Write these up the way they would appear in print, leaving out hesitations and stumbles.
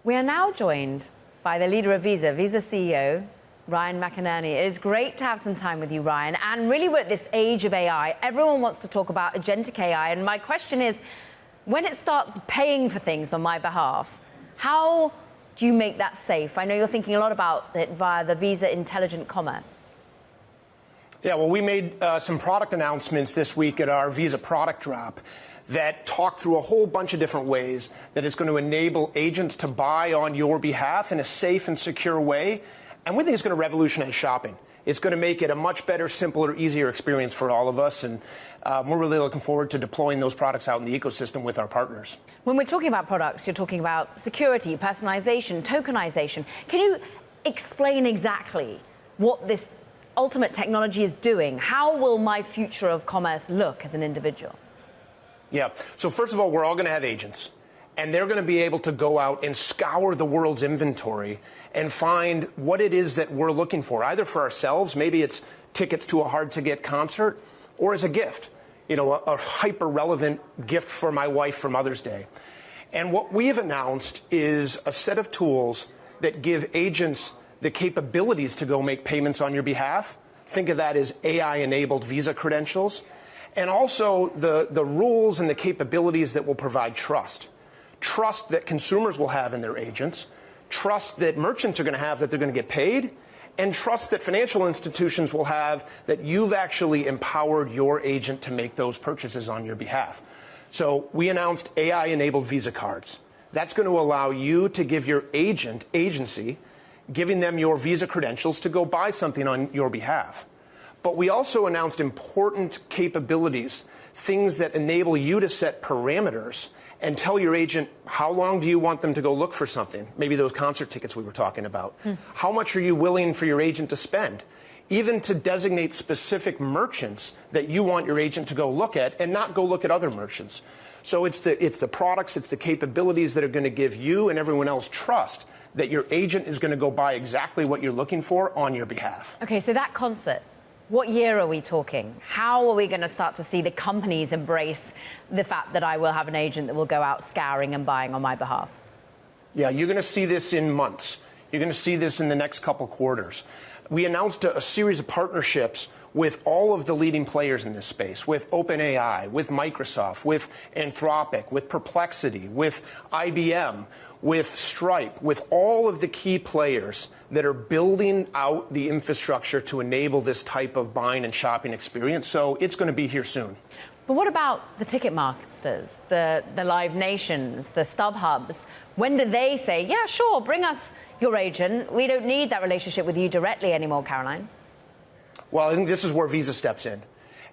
We are now joined by the leader of Visa CEO, Ryan McInerney. It is great to have some time with you, Ryan. And really, we're at this age of AI. Everyone wants to talk about agentic AI. And my question is, when it starts paying for things on my behalf, how do you make that safe? I know you're thinking a lot about it via the Visa Intelligent Commerce. Yeah, well, we made some product announcements this week at our Visa product drop that talk through a whole bunch of different ways that it's going to enable agents to buy on your behalf in a safe and secure way. And we think it's going to revolutionize shopping. It's going to make it a much better, simpler, easier experience for all of us. And we're really looking forward to deploying those products out in the ecosystem with our partners. When we're talking about products, you're talking about security, personalization, tokenization. Can you explain exactly what this ultimate technology is doing? How will my future of commerce look as an individual? Yeah. So first of all, we're all going to have agents. And they're going to be able to go out and scour the world's inventory and find what it is that we're looking for, either for ourselves, maybe it's tickets to a hard-to-get concert, or as a gift, a hyper-relevant gift for my wife for Mother's Day. And what we've announced is a set of tools that give agents the capabilities to go make payments on your behalf. Think of that as AI-enabled Visa credentials. And also the rules and the capabilities that will provide trust. Trust that consumers will have in their agents, trust that merchants are going to have that they're going to get paid, and trust that financial institutions will have that you've actually empowered your agent to make those purchases on your behalf. So we announced AI-enabled Visa cards. That's going to allow you to give your agency, giving them your Visa credentials to go buy something on your behalf. But we also announced important capabilities, things that enable you to set parameters and tell your agent, how long do you want them to go look for something? Maybe those concert tickets we were talking about. How much are you willing for your agent to spend? Even to designate specific merchants that you want your agent to go look at and not go look at other merchants. So it's the products, it's the capabilities that are going to give you and everyone else trust that your agent is going to go buy exactly what you're looking for on your behalf. Okay, so that concert, what year are we talking? How are we going to start to see the companies embrace the fact that I will have an agent that will go out scouring and buying on my behalf? Yeah, you're going to see this in months. You're going to see this in the next couple quarters. We announced a series of partnerships with all of the leading players in this space, with OpenAI, with Microsoft, with Anthropic, with Perplexity, with IBM, with Stripe, with all of the key players that are building out the infrastructure to enable this type of buying and shopping experience. So it's going to be here soon. But what about the Ticketmasters, the Live Nations, the StubHubs? When do they say, yeah, sure, bring us your agent. We don't need that relationship with you directly anymore, Caroline? Well, I think this is where Visa steps in.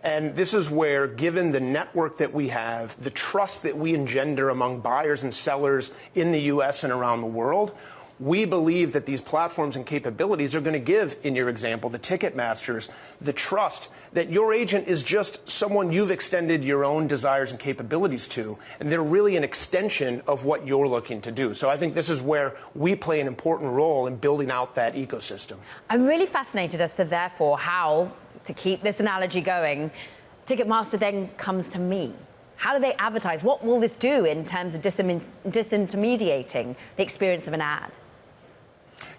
And this is where, given the network that we have, the trust that we engender among buyers and sellers in the U.S. and around the world, we believe that these platforms and capabilities are going to give, in your example, the Ticketmasters, the trust that your agent is just someone you've extended your own desires and capabilities to, and they're really an extension of what you're looking to do. So I think this is where we play an important role in building out that ecosystem. I'm really fascinated as to, therefore, how, to keep this analogy going, Ticketmaster then comes to me. How do they advertise? What will this do in terms of disintermediating the experience of an ad?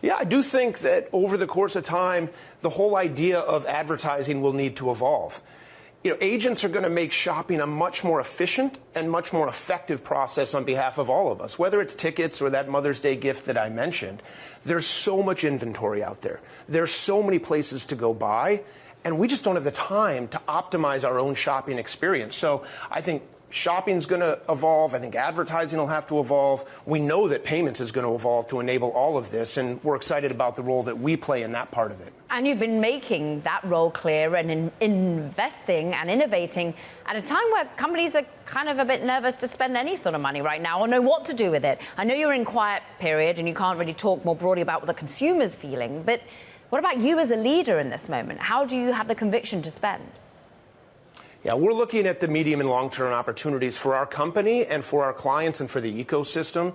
Yeah, I do think that over the course of time, the whole idea of advertising will need to evolve. Agents are going to make shopping a much more efficient and much more effective process on behalf of all of us, whether it's tickets or that Mother's Day gift that I mentioned. There's so much inventory out there. There's so many places to go buy, and we just don't have the time to optimize our own shopping experience. So I think shopping's going to evolve. I think advertising will have to evolve. We know that payments is going to evolve to enable all of this, and we're excited about the role that we play in that part of it. And you've been making that role clear and investing and innovating at a time where companies are kind of a bit nervous to spend any sort of money right now or know what to do with it. I know you're in quiet period and you can't really talk more broadly about what the consumer's feeling, but what about you as a leader in this moment? How do you have the conviction to spend? Yeah, we're looking at the medium and long-term opportunities for our company and for our clients and for the ecosystem.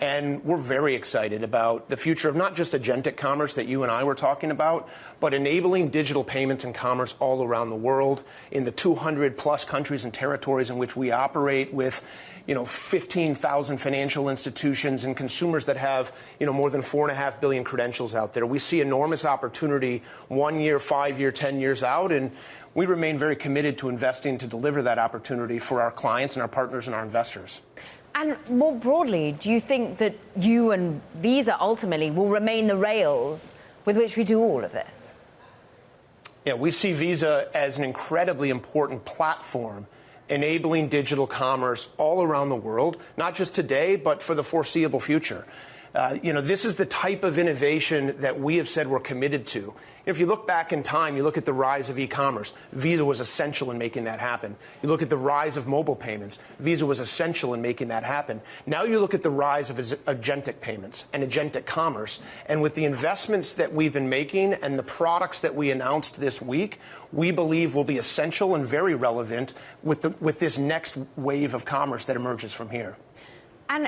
And we're very excited about the future of not just agentic commerce that you and I were talking about, but enabling digital payments and commerce all around the world in the 200 plus countries and territories in which we operate with 15,000 financial institutions and consumers that have, more than 4.5 billion credentials out there. We see enormous opportunity 1 year, 5 year, 10 years out, and we remain very committed to investing to deliver that opportunity for our clients and our partners and our investors. And more broadly, do you think that you and Visa ultimately will remain the rails with which we do all of this? Yeah, we see Visa as an incredibly important platform enabling digital commerce all around the world, not just today, but for the foreseeable future. This is the type of innovation that we have said we're committed to. If you look back in time, you look at the rise of e-commerce, Visa was essential in making that happen. You look at the rise of mobile payments, Visa was essential in making that happen. Now you look at the rise of agentic payments and agentic commerce, and with the investments that we've been making and the products that we announced this week, we believe will be essential and very relevant with this next wave of commerce that emerges from here. And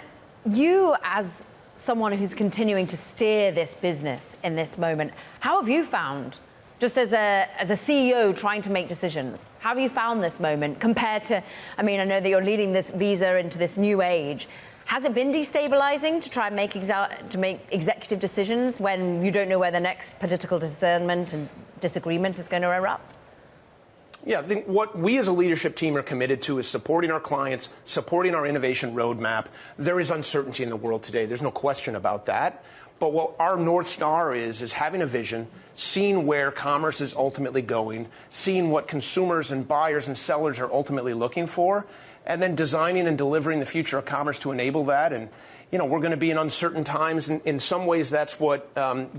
you, as someone who's continuing to steer this business in this moment, how have you found, just as a CEO trying to make decisions, how have you found this moment compared to, I know that you're leading this Visa into this new age. Has it been destabilizing to try and make executive decisions when you don't know where the next political discernment and disagreement is going to erupt? Yeah, I think what we as a leadership team are committed to is supporting our clients, supporting our innovation roadmap. There is uncertainty in the world today. There's no question about that. But what our North Star is having a vision, seeing where commerce is ultimately going, seeing what consumers and buyers and sellers are ultimately looking for, and then designing and delivering the future of commerce to enable that. And we're going to be in uncertain times. And in some ways, that's what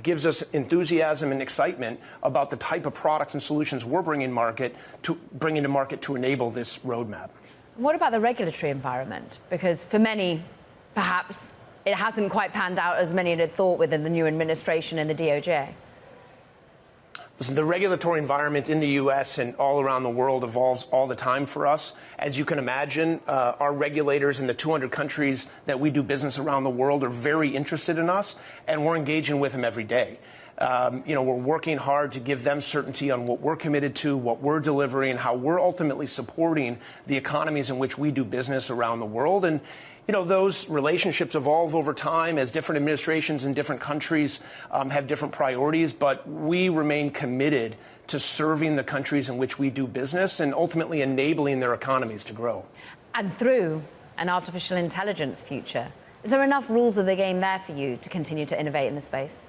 gives us enthusiasm and excitement about the type of products and solutions we're bringing to market to enable this roadmap. What about the regulatory environment? Because for many, perhaps, it hasn't quite panned out as many had thought within the new administration and the DOJ. Listen, the regulatory environment in the U.S. and all around the world evolves all the time for us. As you can imagine, our regulators in the 200 countries that we do business around the world are very interested in us, and we're engaging with them every day. We're working hard to give them certainty on what we're committed to, what we're delivering, how we're ultimately supporting the economies in which we do business around the world. And those relationships evolve over time as different administrations in different countries have different priorities, but we remain committed to serving the countries in which we do business and ultimately enabling their economies to grow. And through an artificial intelligence future, is there enough rules of the game there for you to continue to innovate in the space?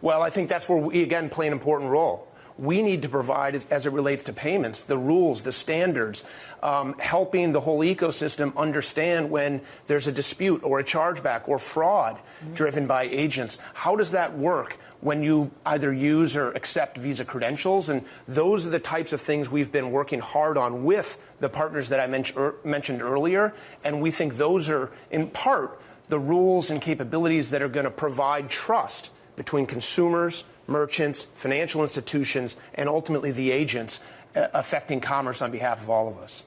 Well, I think that's where we, again, play an important role. We need to provide, as it relates to payments, the rules, the standards, helping the whole ecosystem understand when there's a dispute or a chargeback or fraud driven by agents. How does that work when you either use or accept Visa credentials? And those are the types of things we've been working hard on with the partners that I mentioned earlier. And we think those are, in part, the rules and capabilities that are going to provide trust between consumers, merchants, financial institutions, and ultimately the agents affecting commerce on behalf of all of us.